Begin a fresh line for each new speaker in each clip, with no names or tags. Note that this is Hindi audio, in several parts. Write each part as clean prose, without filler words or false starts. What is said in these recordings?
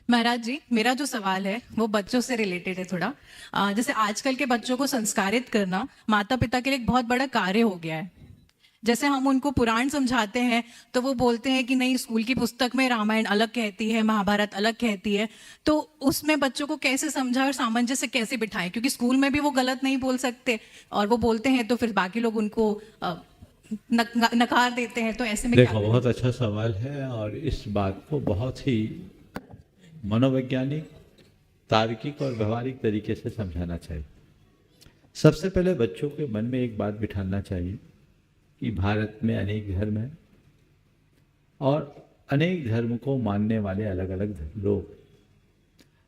महाराज जी, मेरा जो सवाल है वो बच्चों से रिलेटेड है थोड़ा। जैसे आजकल के बच्चों को संस्कारित करना माता पिता के लिए एक बहुत बड़ा कार्य हो गया है। जैसे हम उनको पुराण समझाते हैं तो वो बोलते हैं कि नहीं, स्कूल की पुस्तक में रामायण अलग कहती है, महाभारत अलग कहती है। तो उसमें बच्चों को कैसे समझाएं और सामंजस्य कैसे बिठाएं, क्योंकि स्कूल में भी वो गलत नहीं बोल सकते और वो बोलते हैं तो फिर बाकी लोग उनको नकार देते हैं। तो ऐसे में क्या
देखो,
करें?
बहुत अच्छा सवाल है और इस बात को बहुत ही मनोवैज्ञानिक, तार्किक और व्यवहारिक तरीके से समझाना चाहिए। सबसे पहले बच्चों के मन में एक बात बिठाना चाहिए कि भारत में अनेक धर्म हैं और अनेक धर्म को मानने वाले अलग अलग लोग।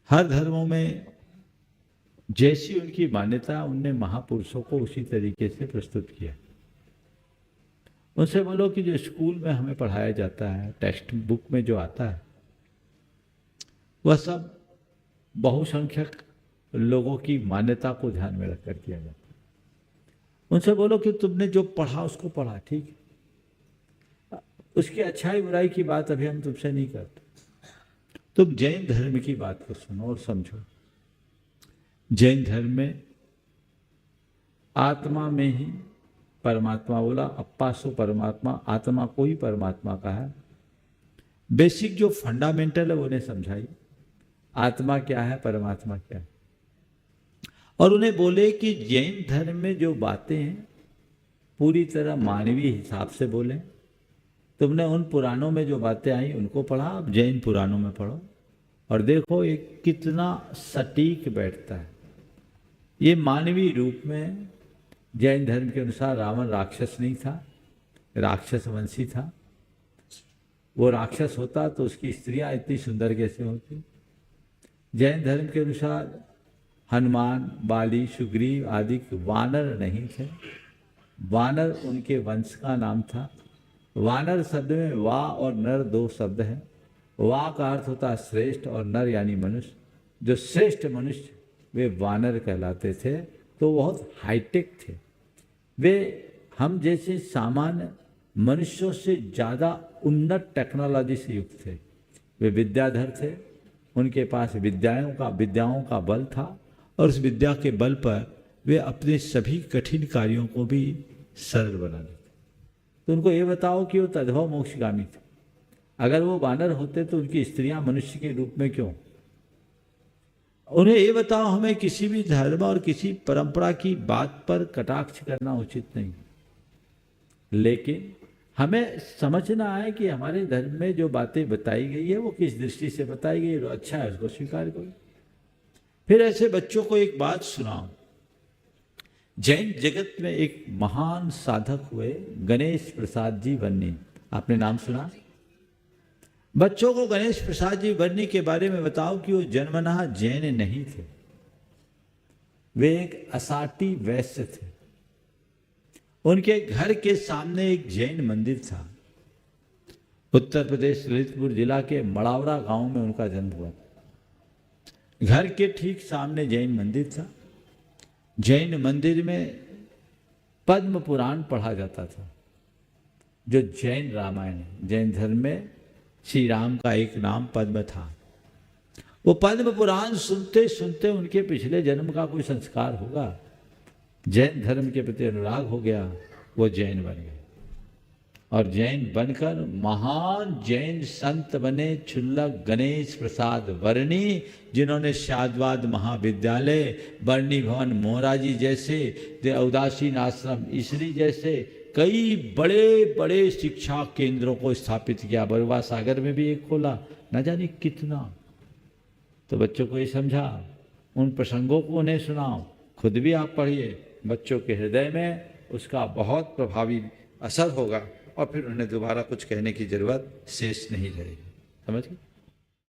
हर धर्मों में जैसी उनकी मान्यता, उनने महापुरुषों को उसी तरीके से प्रस्तुत किया। उनसे बोलो कि जो स्कूल में हमें पढ़ाया जाता है, टेक्स्ट बुक में जो आता है, वह सब बहुसंख्यक लोगों की मान्यता को ध्यान में रखकर किया जाता है। उनसे बोलो कि तुमने जो पढ़ा उसको पढ़ा, ठीक है, उसकी अच्छाई बुराई की बात अभी हम तुमसे नहीं करते। तुम जैन धर्म की बात को सुनो और समझो। जैन धर्म में आत्मा में ही परमात्मा बोला, अप्पासो परमात्मा, आत्मा को ही परमात्मा कहा है। बेसिक जो फंडामेंटल है वो उन्हें समझाई, आत्मा क्या है, परमात्मा क्या है। और उन्हें बोले कि जैन धर्म में जो बातें हैं पूरी तरह मानवीय हिसाब से बोले। तुमने उन पुराणों में जो बातें आई उनको पढ़ा, अब जैन पुराणों में पढ़ो और देखो ये कितना सटीक बैठता है। ये मानवीय रूप में जैन धर्म के अनुसार रावण राक्षस नहीं था, राक्षस वंशी था। वो राक्षस होता तो उसकी स्त्रियां इतनी सुंदर कैसे होती। जैन धर्म के अनुसार हनुमान, बाली, सुग्रीव आदि वानर नहीं थे। वानर उनके वंश का नाम था। वानर शब्द में वा और नर दो शब्द हैं। वा का अर्थ होता है श्रेष्ठ और नर यानी मनुष्य। जो श्रेष्ठ मनुष्य वे वानर कहलाते थे। तो बहुत हाईटेक थे वे, हम जैसे सामान्य मनुष्यों से ज़्यादा उन्नत टेक्नोलॉजी से युक्त थे। वे विद्याधर थे, उनके पास विद्याओं का बल था और उस विद्या के बल पर वे अपने सभी कठिन कार्यों को भी सरल बना देते। तो उनको ये बताओ कि वो तद्भव मोक्षगामी थे। अगर वो वानर होते तो उनकी स्त्रियां मनुष्य के रूप में क्यों? उन्हें ये बताओ, हमें किसी भी धर्म और किसी परंपरा की बात पर कटाक्ष करना उचित नहीं, लेकिन हमें समझना है कि हमारे धर्म में जो बातें बताई गई है वो किस दृष्टि से बताई गई है। तो अच्छा है, उसको स्वीकार करो। फिर ऐसे बच्चों को एक बात सुनाओ। जैन जगत में एक महान साधक हुए गणेश प्रसाद जी बन्नी, आपने नाम सुना? बच्चों को गणेश प्रसाद जी बन्नी के बारे में बताओ कि वो जन्मतः जैन नहीं थे, वे एक असाटी वैश्य थे। उनके घर के सामने एक जैन मंदिर था। उत्तर प्रदेश ललितपुर जिला के मड़ावरा गांव में उनका जन्म हुआ। घर के ठीक सामने जैन मंदिर था। जैन मंदिर में पद्म पुराण पढ़ा जाता था, जो जैन रामायण है। जैन धर्म में श्री राम का एक नाम पद्म था। वो पद्म पुराण सुनते सुनते उनके पिछले जन्म का कोई संस्कार होगा, जैन धर्म के प्रति अनुराग हो गया, वो जैन बन गए और जैन बनकर महान जैन संत बने क्षुल्लक गणेश प्रसाद वर्णी, जिन्होंने शाद्वाद महाविद्यालय, बरनी भवन मोराजी जैसे, उदासीन आश्रम इसरी जैसे कई बड़े बड़े शिक्षा केंद्रों को स्थापित किया। बरुआ सागर में भी एक खोला, न जाने कितना। तो बच्चों को ये समझा, उन प्रसंगों को उन्हें सुनाओ, खुद भी आप पढ़िए, बच्चों के हृदय में उसका बहुत प्रभावी असर होगा और फिर उन्हें दोबारा कुछ कहने की जरूरत शेष नहीं रहेगी। समझ गए?